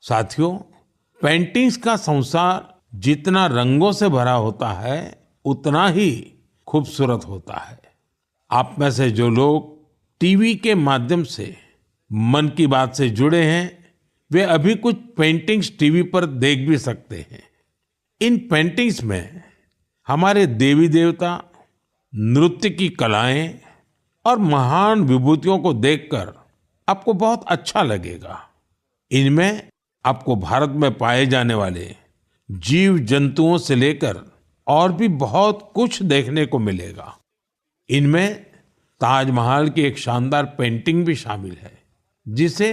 साथियों, पेंटिंग्स का संसार जितना रंगों से भरा होता है, उतना ही खूबसूरत होता है। आप में से जो लोग टीवी के माध्यम से मन की बात से जुड़े हैं, वे अभी कुछ पेंटिंग्स टीवी पर देख भी सकते हैं। इन पेंटिंग्स में हमारे देवी देवता, नृत्य की कलाएं और महान विभूतियों को देखकर आपको बहुत अच्छा लगेगा। इनमें आपको भारत में पाए जाने वाले जीव जंतुओं से लेकर और भी बहुत कुछ देखने को मिलेगा। इनमें ताजमहल की एक शानदार पेंटिंग भी शामिल है, जिसे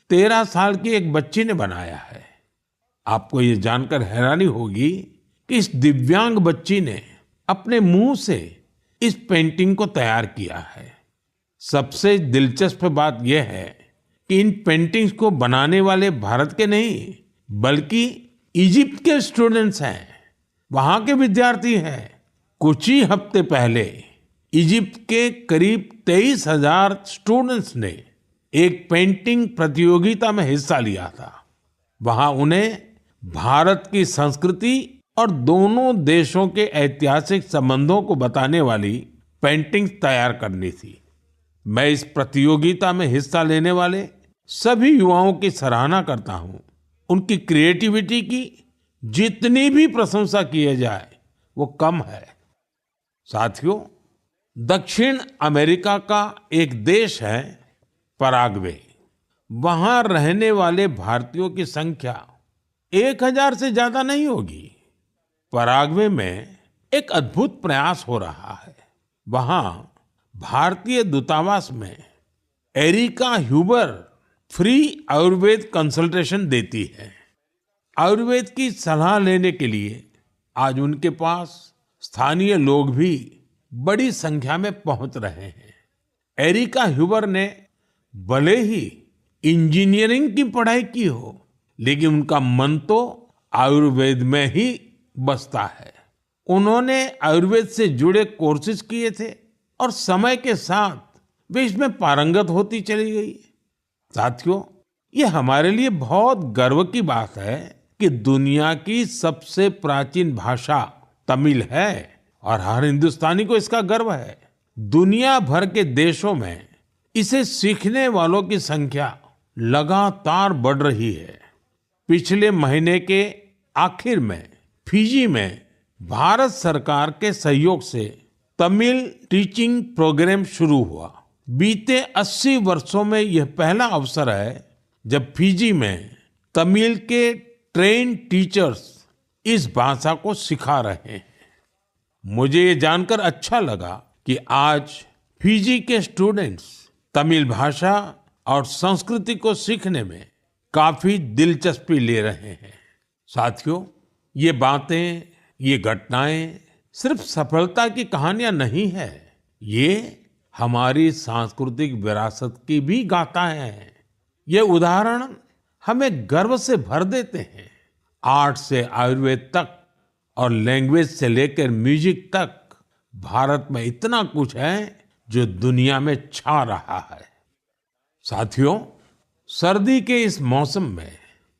13 साल की एक बच्ची ने बनाया है। आपको ये जानकर हैरानी होगी कि इस दिव्यांग बच्ची ने अपने मुंह से इस पेंटिंग को तैयार किया है। सबसे दिलचस्प बात यह है कि इन पेंटिंग्स को बनाने वाले भारत के नहीं, बल्कि इजिप्ट के स्टूडेंट्स हैं, वहां के विद्यार्थी हैं। कुछ ही हफ्ते पहले इजिप्ट के करीब 23,000 स्टूडेंट्स ने एक पेंटिंग प्रतियोगिता में हिस्सा लिया था। वहां उन्हें भारत की संस्कृति और दोनों देशों के ऐतिहासिक संबंधों को बताने वाली पेंटिंग तैयार करनी थी। मैं इस प्रतियोगिता में हिस्सा लेने वाले सभी युवाओं की सराहना करता हूं। उनकी क्रिएटिविटी की जितनी भी प्रशंसा की जाए वो कम है। साथियों, दक्षिण अमेरिका का एक देश है पराग्वे। वहां रहने वाले भारतीयों की संख्या 1,000 से ज्यादा नहीं होगी। पराग्वे में एक अद्भुत प्रयास हो रहा है। वहां भारतीय दूतावास में Erica Huber free Ayurveda consultation देती है। आयुर्वेद की सलाह लेने के लिए आज उनके पास स्थानीय लोग भी बड़ी संख्या में पहुंच रहे हैं। एरिका ह्यूबर ने भले ही इंजीनियरिंग की पढ़ाई की हो, लेकिन उनका मन तो आयुर्वेद में ही बसता है। उन्होंने आयुर्वेद से जुड़े कोर्सेज किए थे और समय के साथ वे इसमें पारंगत होती चली गई। साथियों, ये हमारे लिए बहुत गर्व की बात है कि दुनिया की सबसे प्राचीन भाषा तमिल है और हर हिंदुस्तानी को इसका गर्व है। दुनिया भर के देशों में इसे सीखने वालों की संख्या लगातार बढ़ रही है। पिछले महीने के आखिर में फिजी में भारत सरकार के सहयोग से तमिल टीचिंग प्रोग्राम शुरू हुआ। बीते 80 वर्षों में यह पहला अवसर है जब फिजी में तमिल के ट्रेन टीचर्स इस भाषा को सिखा रहे हैं। मुझे ये जानकर अच्छा लगा कि आज फिजी के स्टूडेंट्स तमिल भाषा और संस्कृति को सीखने में काफी दिलचस्पी ले रहे हैं। साथियों, ये बातें, ये घटनाएं सिर्फ सफलता की कहानियां नहीं है, ये हमारी सांस्कृतिक विरासत की भी गाथाएं हैं। ये उदाहरण हमें गर्व से भर देते हैं। आर्ट से आयुर्वेद तक और लैंग्वेज से लेकर म्यूजिक तक भारत में इतना कुछ है जो दुनिया में छा रहा है। साथियों, सर्दी के इस मौसम में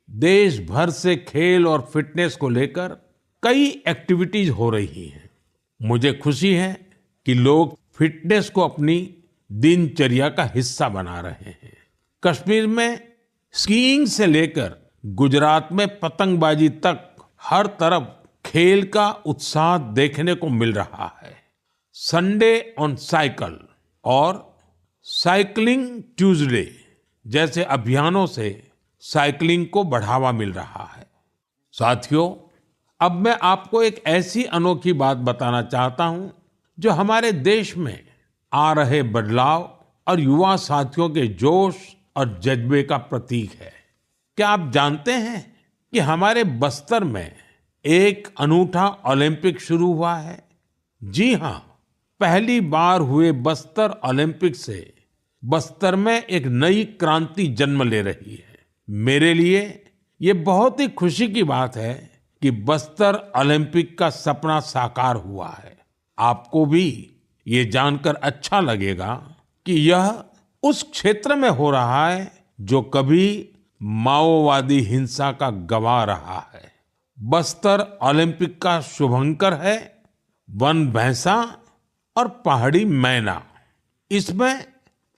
देश भर से खेल और फिटनेस को लेकर कई एक्टिविटीज हो रही हैं। मुझे खुशी है कि लोग फिटनेस को अपनी दिनचर्या का हिस्सा बना रहे हैं। कश्मीर में स्कीइंग से लेकर गुजरात में पतंगबाजी तक हर तरफ खेल का उत्साह देखने को मिल रहा है। संडे ऑन साइकिल और साइकिलिंग ट्यूसडे जैसे अभियानों से साइकिलिंग को बढ़ावा मिल रहा है। साथियों, अब मैं आपको एक ऐसी अनोखी बात बताना चाहता हूं जो हमारे देश में आ रहे बदलाव और युवा साथियों के जोश और जज्बे का प्रतीक है। क्या आप जानते हैं कि हमारे बस्तर में एक अनूठा ओलंपिक शुरू हुआ है? जी हाँ, पहली बार हुए बस्तर ओलंपिक से बस्तर में एक नई क्रांति जन्म ले रही है। मेरे लिए ये बहुत ही खुशी की बात है कि बस्तर ओलंपिक का सपना साकार हुआ है। आपको भी ये जानकर अच्छा लगेगा कि यह उस क्षेत्र में हो रहा है जो कभी माओवादी हिंसा का गवाह रहा है। बस्तर ओलंपिक का शुभंकर है वन भैंसा और पहाड़ी मैना। इसमें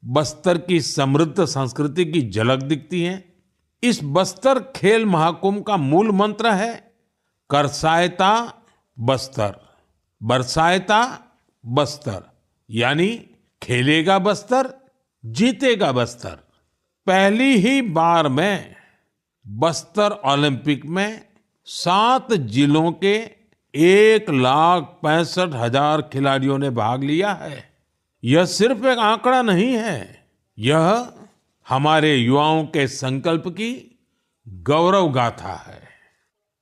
बस्तर की समृद्ध संस्कृति की झलक दिखती है। इस बस्तर खेल महाकुंभ का मूल मंत्र है करसायता बस्तर, बरसायता बस्तर, यानी खेलेगा बस्तर, जीतेगा बस्तर। पहली ही बार में बस्तर ओलंपिक में 7 जिलों के 1,65,000 खिलाड़ियों ने भाग लिया है। यह सिर्फ एक आंकड़ा नहीं है, यह हमारे युवाओं के संकल्प की गौरव गाथा है।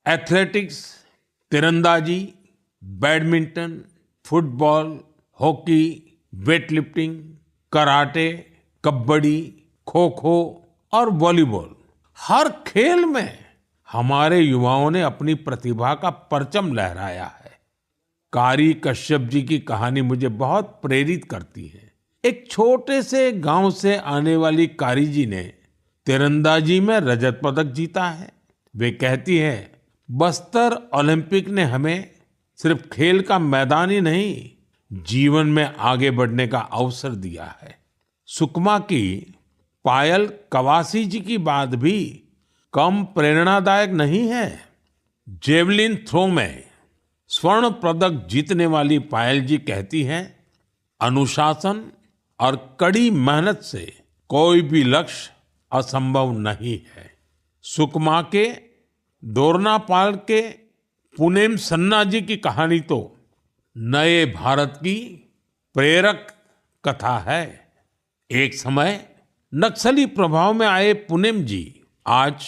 एथलेटिक्स, तीरंदाजी, badminton, football, hockey, weightlifting, karate, kabaddi, kho kho और वॉलीबॉल, हर खेल में हमारे युवाओं ने अपनी प्रतिभा का परचम लहराया है। कारी कश्यप जी की कहानी मुझे बहुत प्रेरित करती है। एक छोटे से गांव से आने वाली कारी जी ने तीरंदाजी में रजत पदक जीता है। वे कहती है, बस्तर ओलंपिक ने हमें सिर्फ खेल का मैदान ही नहीं, जीवन में आगे बढ़ने का अवसर दिया है। सुकमा की पायल कवासी जी की बात भी कम प्रेरणादायक नहीं है। जेवलिन थ्रो में स्वर्ण पदक जीतने वाली पायल जी कहती हैं, अनुशासन और कड़ी मेहनत से कोई भी लक्ष्य असंभव नहीं है। सुकमा के दोरनापाल के पुनेम सन्ना जी की कहानी तो नए भारत की प्रेरक कथा है। एक समय नक्सली प्रभाव में आए पुनेम जी आज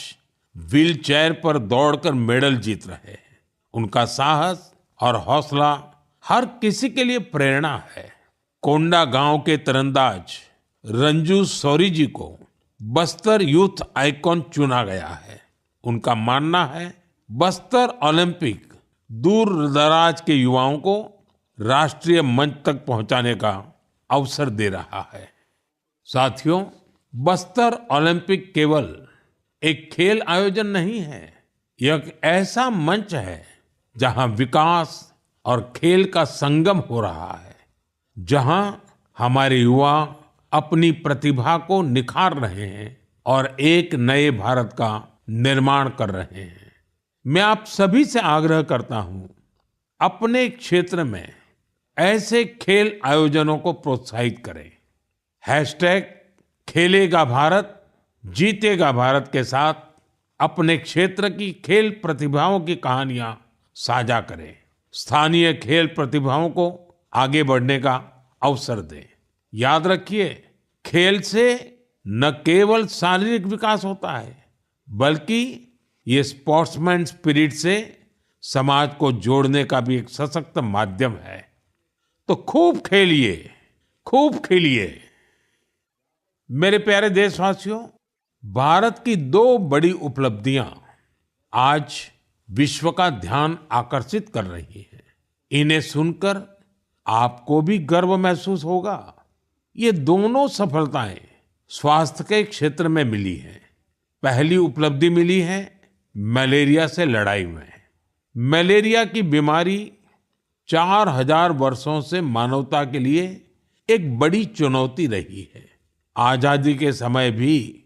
व्हीलचेयर पर दौड़कर मेडल जीत रहे हैं। उनका साहस और हौसला हर किसी के लिए प्रेरणा है। कोंडा गांव के तीरंदाज रंजू सौरी जी को बस्तर यूथ आइकॉन चुना गया है। उनका मानना है, बस्तर ओलंपिक दूर दराज के युवाओं को राष्ट्रीय मंच तक पहुंचाने का अवसर दे रहा है। साथियों, बस्तर ओलंपिक केवल एक खेल आयोजन नहीं है, यह एक ऐसा मंच है जहां विकास और खेल का संगम हो रहा है, जहां हमारे युवा अपनी प्रतिभा को निखार रहे हैं और एक नए भारत का निर्माण कर रहे हैं। मैं आप सभी से आग्रह करता हूं, अपने क्षेत्र में ऐसे खेल आयोजनों को प्रोत्साहित करें। हैशटैग खेलेगा भारत, जीतेगा भारत के साथ अपने क्षेत्र की खेल प्रतिभाओं की कहानियां साझा करें। स्थानीय खेल प्रतिभाओं को आगे बढ़ने का अवसर दें। याद रखिए, खेल से न केवल शारीरिक विकास होता है, बल्कि ये स्पोर्ट्समैन स्पिरिट से समाज को जोड़ने का भी एक सशक्त माध्यम है। तो खूब खेलिए, खूब खेलिए। मेरे प्यारे देशवासियों, भारत की 2 बड़ी उपलब्धियां आज विश्व का ध्यान आकर्षित कर रही है। इन्हें सुनकर आपको भी गर्व महसूस होगा। ये दोनों सफलताएं स्वास्थ्य के क्षेत्र में मिली हैं। पहली उपलब्धि मिली है मलेरिया से लड़ाई में। मलेरिया की बीमारी 4000 वर्षों से मानवता के लिए एक बड़ी चुनौती रही है। आजादी के समय भी